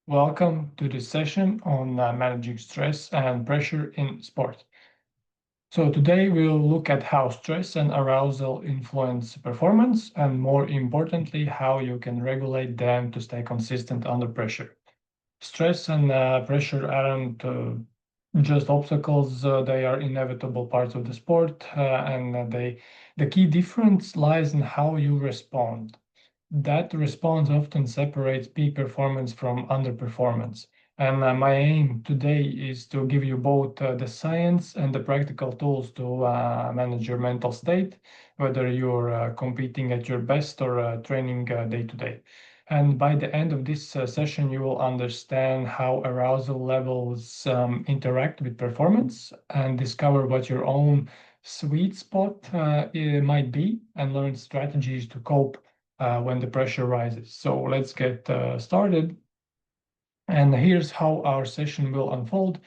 Welcome to this session on managing stress and pressure in sport. So today we'll look at how stress and arousal influence performance and more importantly, how you can regulate them to stay consistent under pressure. Stress and pressure aren't just obstacles, they are inevitable parts of the sport the key difference lies in how you respond. That response often separates peak performance from underperformance. And my aim today is to give you both the science and the practical tools to manage your mental state, whether you're competing at your best or training day to day. And by the end of this session, you will understand how arousal levels interact with performance and discover what your own sweet spot it might be and learn strategies to cope when the pressure rises. So let's get started. And here's how our session will unfold.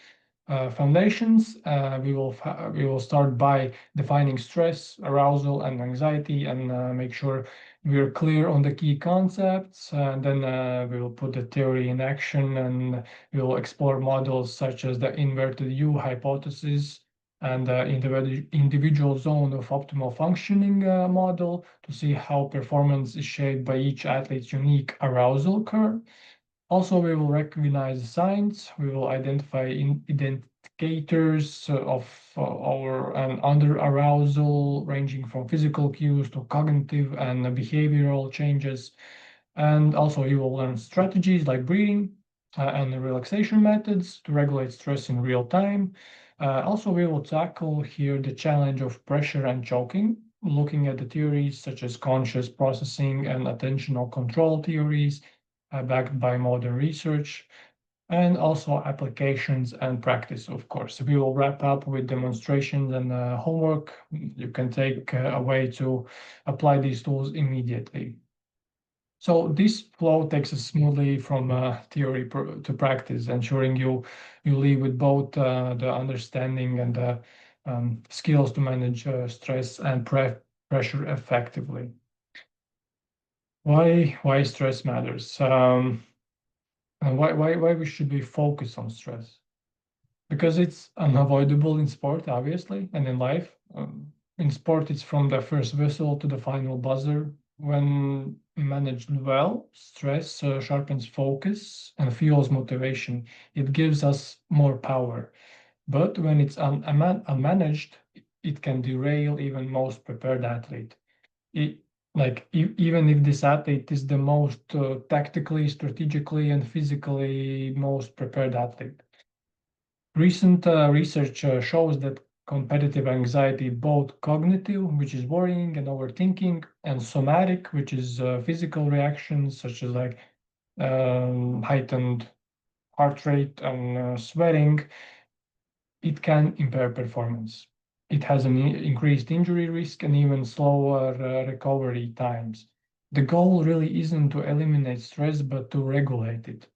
Foundations, we will start by defining stress, arousal, and anxiety, and make sure we're clear on the key concepts. And then we will put the theory in action, and we will explore models such as the inverted U hypothesis and the individual zone of optimal functioning model to see how performance is shaped by each athlete's unique arousal curve. Also, we will recognize the signs. We will identify indicators of our and under arousal, ranging from physical cues to cognitive and behavioral changes. And also, you will learn strategies like breathing and the relaxation methods to regulate stress in real time. Also, we will tackle here the challenge of pressure and choking, looking at the theories such as conscious processing and attentional control theories backed by modern research, and also applications and practice, of course. We will wrap up with demonstrations and homework you can take away to apply these tools immediately. So this flow takes us smoothly from theory to practice, ensuring you leave with both the understanding and the skills to manage stress and pressure effectively. Why stress matters? And why we should be focused on stress? Because it's unavoidable in sport, obviously, and in life. In sport, it's from the first whistle to the final buzzer. When managed well, stress sharpens focus and fuels motivation. It gives us more power. But when it's unmanaged, it can derail even most prepared athlete. Even if this athlete is the most tactically, strategically, and physically most prepared athlete. Recent research shows that competitive anxiety, both cognitive, which is worrying and overthinking, and somatic, which is physical reactions such as like heightened heart rate and sweating, it can impair performance. It has an increased injury risk and even slower recovery times. The goal really isn't to eliminate stress, but to regulate it.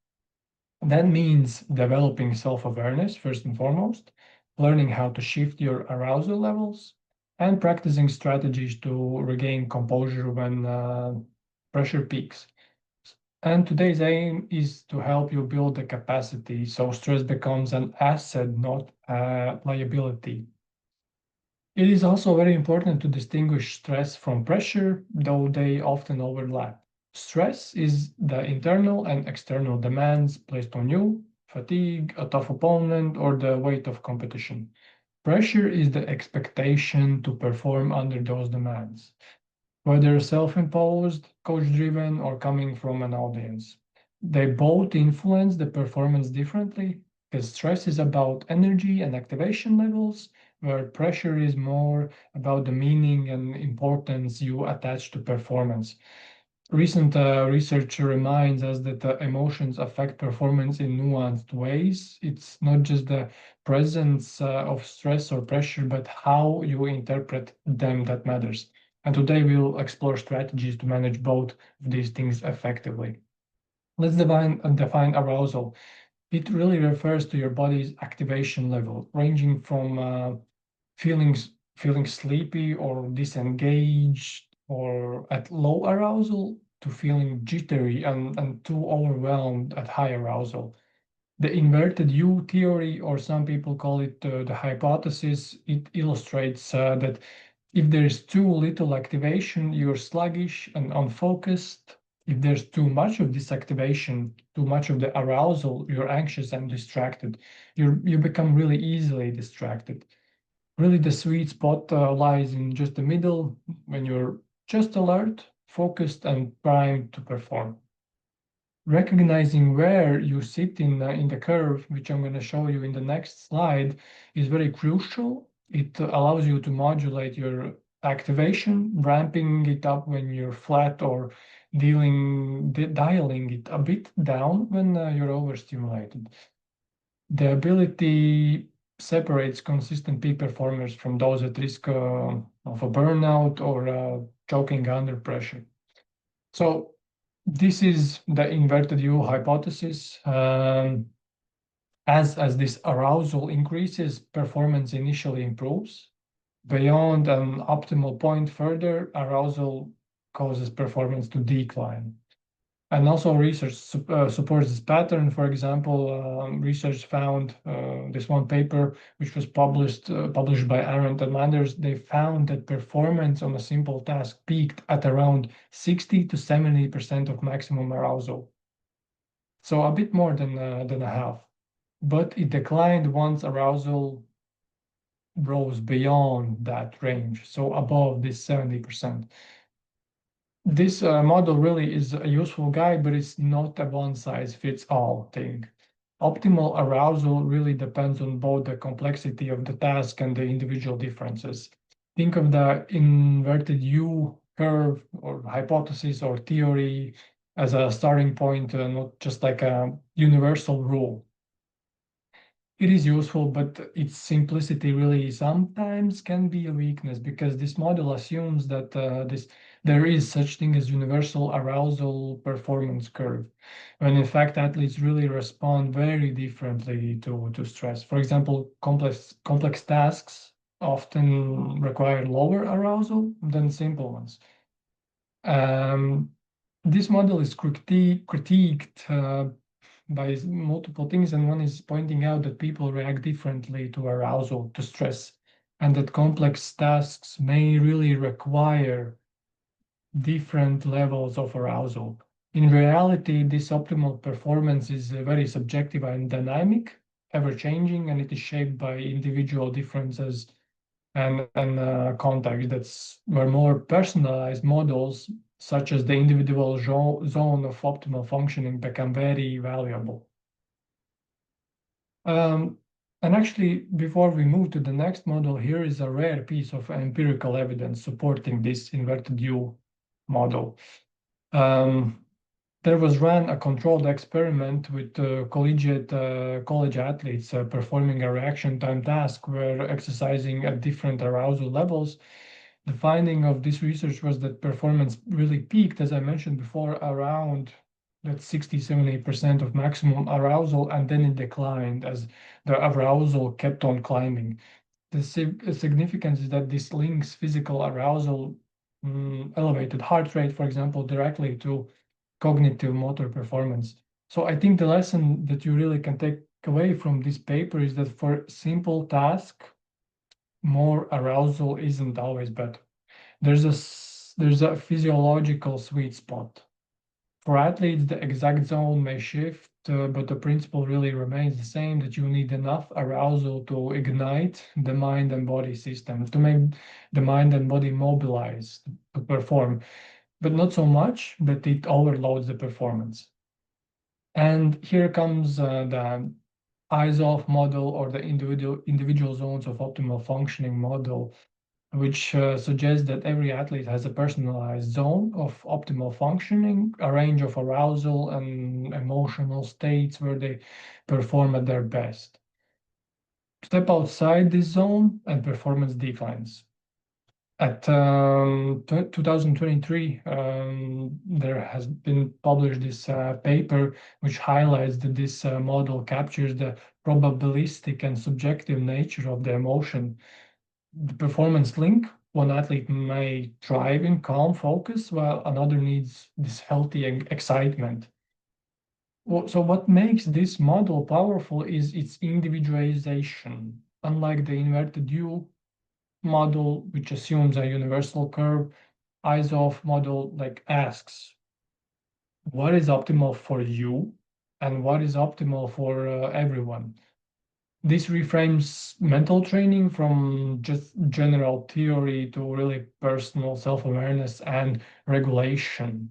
That means developing self-awareness first and foremost, learning how to shift your arousal levels, and practicing strategies to regain composure when pressure peaks. And today's aim is to help you build the capacity so stress becomes an asset, not a liability. It is also very important to distinguish stress from pressure, though they often overlap. Stress is the internal and external demands placed on you, fatigue, a tough opponent, or the weight of competition. Pressure is the expectation to perform under those demands, whether self-imposed, coach-driven, or coming from an audience. They both influence the performance differently, because stress is about energy and activation levels, where pressure is more about the meaning and importance you attach to performance. Recent research reminds us that the emotions affect performance in nuanced ways. It's not just the presence of stress or pressure, but how you interpret them that matters. And today we'll explore strategies to manage both of these things effectively. Let's define arousal. It really refers to your body's activation level, ranging from feeling sleepy or disengaged or at low arousal to feeling jittery and too overwhelmed at high arousal. The inverted U theory, or some people call it the hypothesis, it illustrates that if there's too little activation, you're sluggish and unfocused. If there's too much of this activation, too much of the arousal, you're anxious and distracted. You become really easily distracted. Really, the sweet spot lies in just the middle, when you're just alert, focused, and primed to perform. Recognizing where you sit in the curve, which I'm going to show you in the next slide, is very crucial. It allows you to modulate your activation, ramping it up when you're flat, or dialing it a bit down when you're overstimulated. The ability separates consistent peak performers from those at risk of a burnout or choking under pressure. So this is the inverted U hypothesis. As this arousal increases, performance initially improves. Beyond an optimal point, further arousal causes performance to decline. And also research supports this pattern. For example, research found this one paper, which was published by Arendt and Manders. They found that performance on a simple task peaked at around 60 to 70% of maximum arousal. So a bit more than a half. But it declined once arousal rose beyond that range, so above this 70%. This model really is a useful guide, but it's not a one-size-fits-all thing. Optimal arousal really depends on both the complexity of the task and the individual differences. Think of the inverted U curve or hypothesis or theory as a starting point, not just like a universal rule. It is useful, but its simplicity really sometimes can be a weakness, because this model assumes that there is such thing as universal arousal performance curve, when in fact athletes really respond very differently to stress. For example, complex tasks often require lower arousal than simple ones. This model is critiqued by multiple things, and one is pointing out that people react differently to arousal, to stress, and that complex tasks may really require different levels of arousal. In reality, this optimal performance is very subjective and dynamic, ever-changing, and it is shaped by individual differences and context. That's where more personalized models, such as the individual zone of optimal functioning, become very valuable. And actually, before we move to the next model, here is a rare piece of empirical evidence supporting this inverted U model. There was run a controlled experiment with college athletes performing a reaction time task where exercising at different arousal levels. The finding of this research was that performance really peaked, as I mentioned before, around that 60-70% of maximum arousal, and then it declined as the arousal kept on climbing. The significance is that this links physical arousal, elevated heart rate, for example, directly to cognitive motor performance. So I think the lesson that you really can take away from this paper is that for simple task, more arousal isn't always better. There's a physiological sweet spot. For athletes, the exact zone may shift, but the principle really remains the same, that you need enough arousal to ignite the mind and body system, to make the mind and body mobilize to perform, but not so much that it overloads the performance. And here comes the eyes-off model, or the individual zones of optimal functioning model, which suggests that every athlete has a personalized zone of optimal functioning, a range of arousal and emotional states where they perform at their best. Step outside this zone and performance declines. At 2023, there has been published this paper which highlights that this model captures the probabilistic and subjective nature of the emotion. The performance link One athlete may thrive in calm focus, while another needs this healthy excitement. So what makes this model powerful is its individualization. Unlike the inverted U model, which assumes a universal curve, eyes-off model asks, what is optimal for you and what is optimal for everyone? This reframes mental training from just general theory to really personal self-awareness and regulation.